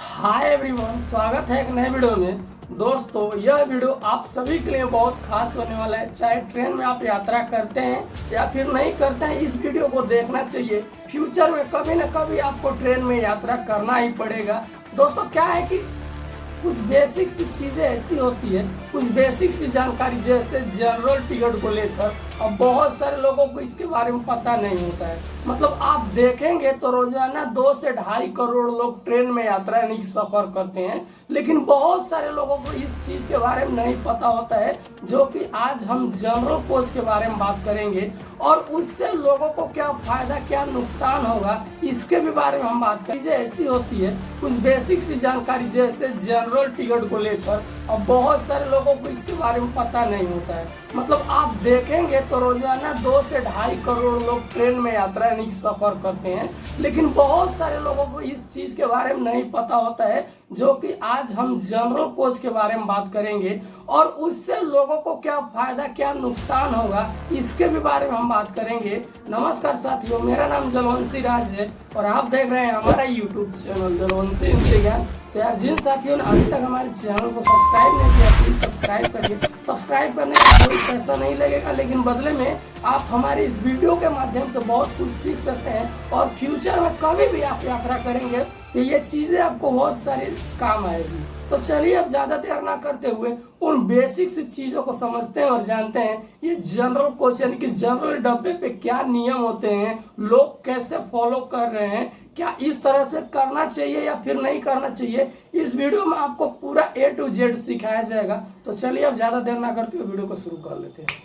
Hi everyone, स्वागत है एक नए वीडियो में। दोस्तों, यह वीडियो आप सभी के लिए बहुत खास होने वाला है। चाहे ट्रेन में आप यात्रा करते हैं या फिर नहीं करते हैं, इस वीडियो को देखना चाहिए। फ्यूचर में कभी न कभी आपको ट्रेन में यात्रा करना ही पड़ेगा। दोस्तों, क्या है कि कुछ बेसिक सी चीजें ऐसी होती है, कुछ बेसिक सी जानकारी जैसे जनरल टिकट को लेकर अब बहुत सारे लोगों को इसके बारे में पता नहीं होता है। मतलब आप देखेंगे तो रोजाना 2 से 2.5 करोड़ लोग ट्रेन में यात्रा यानी कि सफर करते हैं, लेकिन बहुत सारे लोगों को इस चीज के बारे में नहीं पता होता है, जो कि आज हम जनरल कोच के बारे में बात करेंगे और उससे लोगों को क्या फायदा क्या नुकसान होगा इसके भी बारे में हम बात करेंगे। चीजें ऐसी होती है, कुछ बेसिक सी जानकारी जैसे जनरल टिकट को लेकर अब बहुत सारे लोगों को इसके बारे में पता नहीं होता है। मतलब आप देखेंगे तो रोजाना 2 से 2.5 करोड़ लोग ट्रेन में यात्रा यानी कि सफर करते हैं, लेकिन बहुत सारे लोगों को इस चीज के बारे में नहीं पता होता है, जो कि आज हम जनरल कोच के बारे में बात करेंगे और उससे लोगों को क्या फायदा क्या नुकसान होगा इसके भी बारे में हम बात करेंगे। नमस्कार साथियों, मेरा नाम जलवंशी राज है और आप देख रहे हैं हमारा यूट्यूब चैनल जलवंशी इनसे ज्ञान। तो यार, जिन साथियों ने अभी तक हमारे चैनल को सब्सक्राइब नहीं किया प्लीज सब्सक्राइब करिए। सब्सक्राइब करने का कोई पैसा नहीं लगेगा, लेकिन बदले में आप हमारे इस वीडियो के माध्यम से बहुत कुछ सीख सकते हैं और फ्यूचर में कभी भी आप यात्रा करेंगे तो ये चीजें आपको बहुत सारी काम आएगी। तो चलिए अब ज्यादा देर ना करते हुए उन बेसिक सी चीजों को समझते हैं और जानते हैं। ये जनरल कोच यानी कि जनरल डब्बे पे क्या नियम होते हैं, लोग कैसे फॉलो कर रहे हैं, क्या इस तरह से करना चाहिए या फिर नहीं करना चाहिए, इस वीडियो में आपको पूरा A to Z सिखाया जाएगा। तो चलिए अब ज्यादा देर ना करते हुए वीडियो को शुरू कर लेते हैं।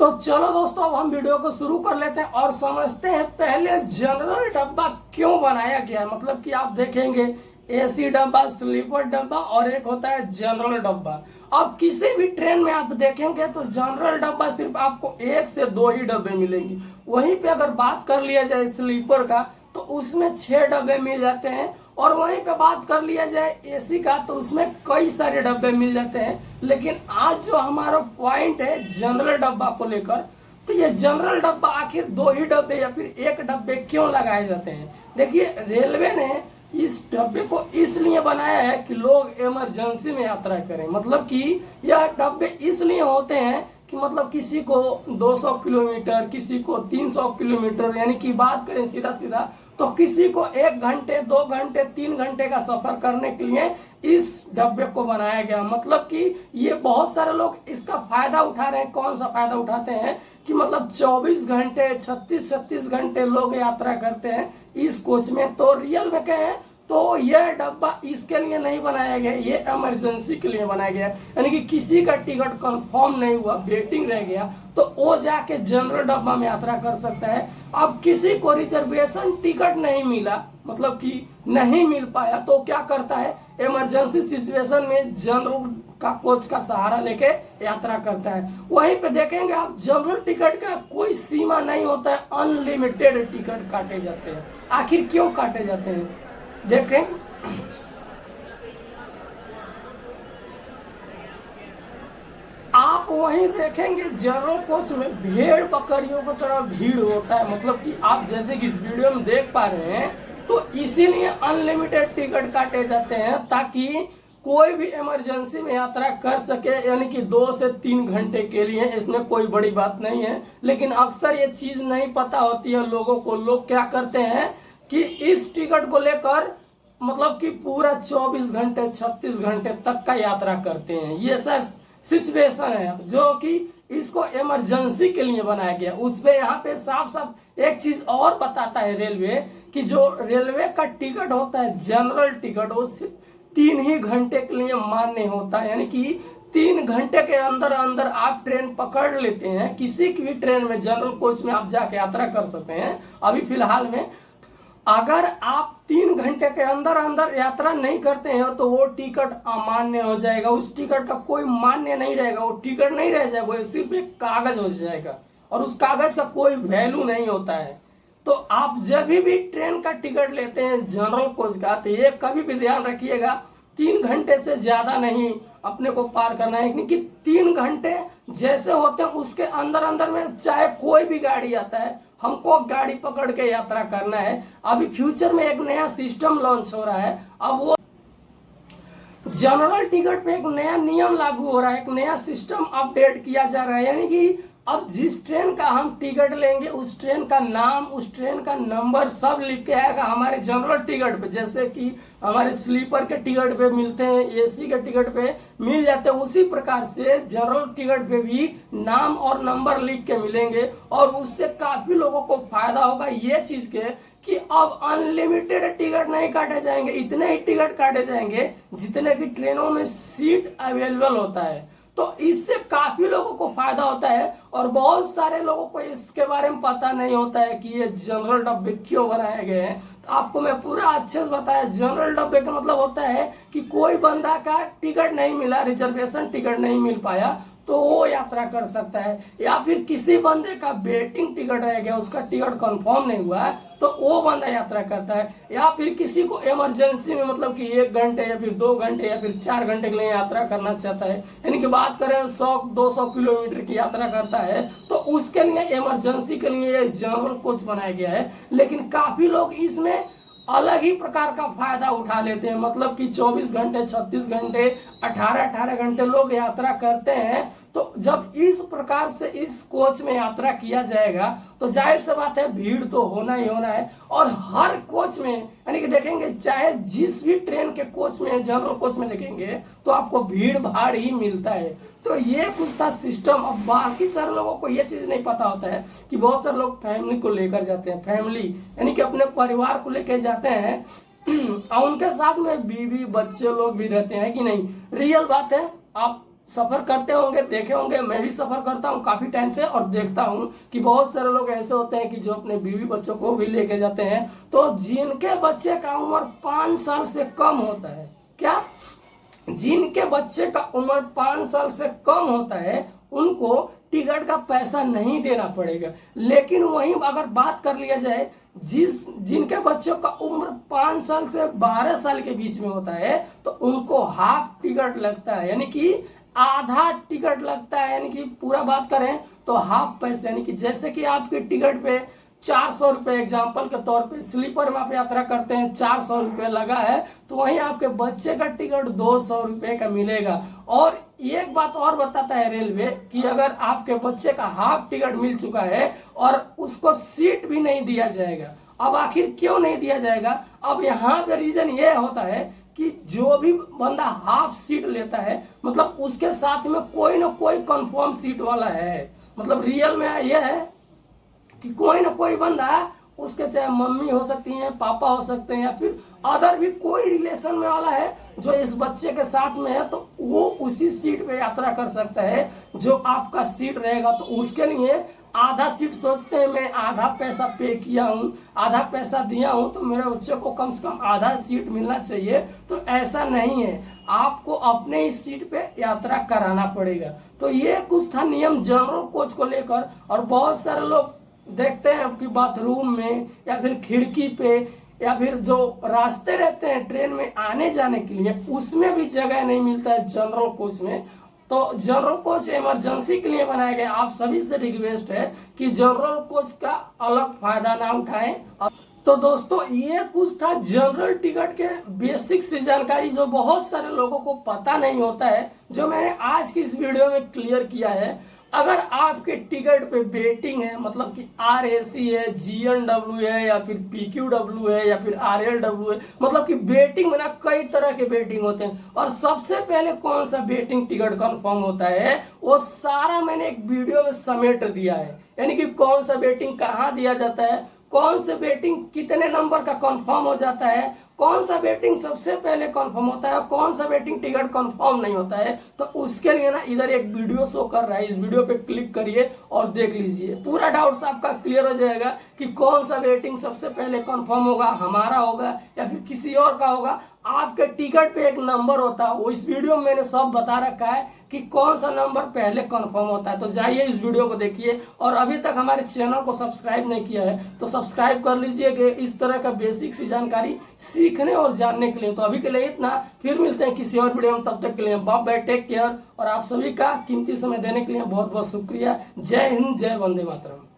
तो चलो दोस्तों, अब हम वीडियो को शुरू कर लेते हैं और समझते हैं पहले जनरल डब्बा क्यों बनाया गया है। मतलब कि आप देखेंगे AC डब्बा, स्लीपर डब्बा और एक होता है जनरल डब्बा। अब किसी भी ट्रेन में आप देखेंगे तो जनरल डब्बा सिर्फ आपको 1 से 2 ही डब्बे मिलेंगे। वहीं पे अगर बात कर लिया जाए स्लीपर का तो उसमें 6 डब्बे मिल जाते हैं और वहीं पे बात कर लिया जाए AC का तो उसमें कई सारे डब्बे मिल जाते हैं। लेकिन आज जो हमारा पॉइंट है जनरल डब्बा को लेकर, तो ये जनरल डब्बा आखिर 2 ही डब्बे या फिर 1 डब्बे क्यों लगाए जाते हैं। देखिए, रेलवे ने इस डब्बे को इसलिए बनाया है कि लोग इमरजेंसी में यात्रा करें। मतलब कि यह डब्बे इसलिए होते हैं कि मतलब किसी को 200 किलोमीटर, किसी को 300 किलोमीटर, यानी कि बात करें सीधा सीधा तो किसी को 1 घंटे 2 घंटे 3 घंटे का सफर करने के लिए इस डब्बे को बनाया गया। मतलब कि ये बहुत सारे लोग इसका फायदा उठा रहे हैं। कौन सा फायदा उठाते हैं कि मतलब 24 घंटे 36 घंटे लोग यात्रा करते हैं इस कोच में। तो रियल में क्या है, तो यह डब्बा इसके लिए नहीं बनाया गया, ये इमरजेंसी के लिए बनाया गया। यानी कि किसी का टिकट कंफर्म नहीं हुआ, वेटिंग रह गया, तो वो जाके जनरल डब्बा में यात्रा कर सकता है। अब किसी को रिजर्वेशन टिकट नहीं मिला, मतलब कि नहीं मिल पाया, तो क्या करता है, इमरजेंसी सिचुएशन में जनरल का कोच का सहारा लेके यात्रा करता है। वहीं पे देखेंगे आप जनरल टिकट का कोई सीमा नहीं होता है, अनलिमिटेड टिकट काटे जाते हैं। आखिर क्यों काटे जाते हैं, देखें। आप वहीं देखेंगे जनरल कोच में भेड़ बकरियों की तरह भीड़ होता है। मतलब कि आप जैसे कि इस वीडियो में देख पा रहे हैं, तो इसीलिए अनलिमिटेड टिकट काटे जाते हैं ताकि कोई भी इमरजेंसी में यात्रा कर सके, यानी कि 2 से 3 घंटे के लिए। इसमें कोई बड़ी बात नहीं है, लेकिन अक्सर ये चीज नहीं पता होती है लोगों को। लोग क्या करते हैं कि इस टिकट को लेकर मतलब कि पूरा 24 घंटे 36 घंटे तक का यात्रा करते हैं। ये सर सिचुएशन है जो कि इसको इमरजेंसी के लिए बनाया गया। उस पे यहाँ पे साफ साफ एक चीज और बताता है रेलवे कि जो रेलवे का टिकट होता है जनरल टिकट, वो सिर्फ 3 ही घंटे के लिए मान्य होता है। यानी कि 3 घंटे के अंदर अंदर आप ट्रेन पकड़ लेते हैं, किसी की भी ट्रेन में जनरल कोच में आप जाके यात्रा कर सकते हैं। अभी फिलहाल में अगर आप 3 घंटे के अंदर अंदर यात्रा नहीं करते हैं तो वो टिकट अमान्य हो जाएगा। उस टिकट का कोई मान्य नहीं रहेगा, वो टिकट नहीं रह जाएगा, वो सिर्फ एक कागज हो जाएगा और उस कागज का कोई वैल्यू नहीं होता है। तो आप जब भी ट्रेन का टिकट लेते हैं जनरल कोच का, तो ये कभी भी ध्यान रखिएगा 3 घंटे से ज्यादा नहीं अपने को पार करना है। क्योंकि 3 घंटे जैसे होते हैं उसके अंदर अंदर में चाहे कोई भी गाड़ी आता है, हमको गाड़ी पकड़ के यात्रा करना है। अभी फ्यूचर में एक नया सिस्टम लॉन्च हो रहा है, अब वो जनरल टिकट पे एक नया नियम लागू हो रहा है, एक नया सिस्टम अपडेट किया जा रहा है। यानी कि अब जिस ट्रेन का हम टिकट लेंगे उस ट्रेन का नाम, उस ट्रेन का नंबर सब लिख के आएगा हमारे जनरल टिकट पे। जैसे कि हमारे स्लीपर के टिकट पे मिलते हैं, एसी के टिकट पे मिल जाते हैं, उसी प्रकार से जनरल टिकट पे भी नाम और नंबर लिख के मिलेंगे। और उससे काफी लोगों को फायदा होगा ये चीज के कि अब अनलिमिटेड टिकट नहीं काटे जाएंगे, इतने ही टिकट काटे जाएंगे जितने की ट्रेनों में सीट अवेलेबल होता है। तो इससे काफी लोगों को फायदा होता है और बहुत सारे लोगों को इसके बारे में पता नहीं होता है कि ये जनरल डब्बे क्यों बनाए गए हैं। तो आपको मैं पूरा अच्छे से बताया, जनरल डब्बे का मतलब होता है कि कोई बंदा का टिकट नहीं मिला, रिजर्वेशन टिकट नहीं मिल पाया तो वो यात्रा कर सकता है, या फिर किसी बंदे का वेटिंग टिकट रह गया, उसका टिकट कंफर्म नहीं हुआ है तो वो बंदा यात्रा करता है, या फिर किसी को इमरजेंसी में मतलब कि 1 घंटे या फिर 2 घंटे या फिर 4 घंटे के लिए यात्रा करना चाहता है, यानी कि बात करें 100-200 किलोमीटर की यात्रा करता है तो उसके लिए इमरजेंसी के लिए ये जनरल कोच बनाया गया है। लेकिन काफी लोग इसमें अलग ही प्रकार का फायदा उठा लेते हैं, मतलब कि 24 घंटे 36 घंटे 18-18 घंटे लोग यात्रा करते हैं। तो जब इस प्रकार से इस कोच में यात्रा किया जाएगा तो जाहिर सी बात है भीड़ तो होना ही होना है। और हर कोच में यानी कि देखेंगे, चाहे जिस भी ट्रेन के कोच में, जनरल कोच में देखेंगे तो आपको भीड़ भाड़ ही मिलता है। तो ये कुछ था सिस्टम। अब बाकी सारे लोगों को ये चीज नहीं पता होता है कि बहुत सारे लोग फैमिली को लेकर जाते हैं, फैमिली यानी कि अपने परिवार को लेकर जाते हैं और उनके साथ में बीवी बच्चे लोग भी रहते हैं कि नहीं। रियल बात है, आप सफर करते होंगे, देखे होंगे, मैं भी सफर करता हूँ काफी टाइम से और देखता हूँ कि बहुत सारे लोग ऐसे होते हैं कि जो अपने बीवी बच्चों को भी लेके जाते हैं, तो जिनके बच्चे का उम्र 5 साल से कम होता है, क्या जिनके बच्चे का उम्र 5 साल से कम होता है उनको टिकट का पैसा नहीं देना पड़ेगा। लेकिन वहीं अगर बात कर लिया जाए जिनके बच्चों का उम्र 5 साल से 12 साल के बीच में होता है तो उनको हाफ टिकट लगता है, यानी कि आधा टिकट लगता है। यानी कि पूरा बात करें तो हाफ पैसे, यानी कि जैसे कि आपके टिकट पे 400 रुपए एग्जाम्पल के तौर पे स्लीपर में आप यात्रा करते हैं, 400 रुपए लगा है, तो वहीं आपके बच्चे का टिकट 200 रुपए का मिलेगा। और एक बात और बताता है रेलवे कि अगर आपके बच्चे का हाफ टिकट मिल चुका है और उसको सीट भी नहीं दिया जाएगा। अब आखिर क्यों नहीं दिया जाएगा? अब यहाँ पे रीजन ये होता है कि जो भी बंदा हाफ सीट लेता है मतलब उसके साथ में कोई ना कोई कंफर्म सीट वाला है। मतलब रियल में यह है कि कोई ना कोई बंदा, उसके चाहे मम्मी हो सकती हैं, पापा हो सकते हैं, या फिर अदर भी कोई रिलेशन में वाला है जो इस बच्चे के साथ में है, तो वो उसी सीट पे यात्रा कर सकता है जो आपका सीट रहेगा। तो उसके लिए आधा सीट सोचते हैं, मैं आधा पैसा पे किया हूँ, आधा पैसा दिया हूँ, तो मेरे बच्चे को कम से कम आधा सीट मिलना चाहिए। तो ऐसा नहीं है, आपको अपने इस सीट पे यात्रा कराना पड़ेगा। तो ये कुछ था नियम जनरल कोच को लेकर। और बहुत सारे लोग देखते हैं कि बाथरूम में या फिर खिड़की पे या फिर जो रास्ते रहते हैं ट्रेन में आने जाने के लिए, उसमें भी जगह नहीं मिलता है जनरल कोच में। तो जनरल कोच इमरजेंसी के लिए बनाया गया। आप सभी से रिक्वेस्ट है कि जनरल कोच का अलग फायदा ना उठाएं। तो दोस्तों ये कुछ था जनरल टिकट के बेसिक से जानकारी जो बहुत सारे लोगों को पता नहीं होता है, जो मैंने आज की इस वीडियो में क्लियर किया है। अगर आपके टिकट पे वेटिंग है, मतलब कि RAC है, GNW है, या फिर PQW है, या फिर RLW है, मतलब कि वेटिंग में ना कई तरह के वेटिंग होते हैं। और सबसे पहले कौन सा वेटिंग टिकट कंफर्म होता है वो सारा मैंने एक वीडियो में समेट दिया है। यानी कि कौन सा वेटिंग कहाँ दिया जाता है, कौन से वेटिंग कितने नंबर का कंफर्म हो जाता है, कौन सा वेटिंग सबसे पहले कंफर्म होता है, कौन सा वेटिंग टिकट कंफर्म नहीं होता है। तो उसके लिए ना इधर एक वीडियो शो कर रहा है, इस वीडियो पे क्लिक करिए और देख लीजिए, पूरा डाउट्स आपका क्लियर हो जाएगा कि कौन सा वेटिंग सबसे पहले कंफर्म होगा, हमारा होगा या फिर किसी और का होगा। आपके टिकट पे एक नंबर होता है, वो इस वीडियो में मैंने सब बता रखा है कि कौन सा नंबर पहले कंफर्म होता है। तो जाइए इस वीडियो को देखिए, और अभी तक हमारे चैनल को सब्सक्राइब नहीं किया है तो सब्सक्राइब कर लीजिए कि इस तरह का बेसिक सी जानकारी सीखने और जानने के लिए। तो अभी के लिए इतना, फिर मिलते हैं किसी और वीडियो में, तब तक के लिए बाय बाय, टेक केयर। और आप सभी का कीमती समय देने के लिए बहुत बहुत शुक्रिया। जय हिंद, जय वंदे मातरम।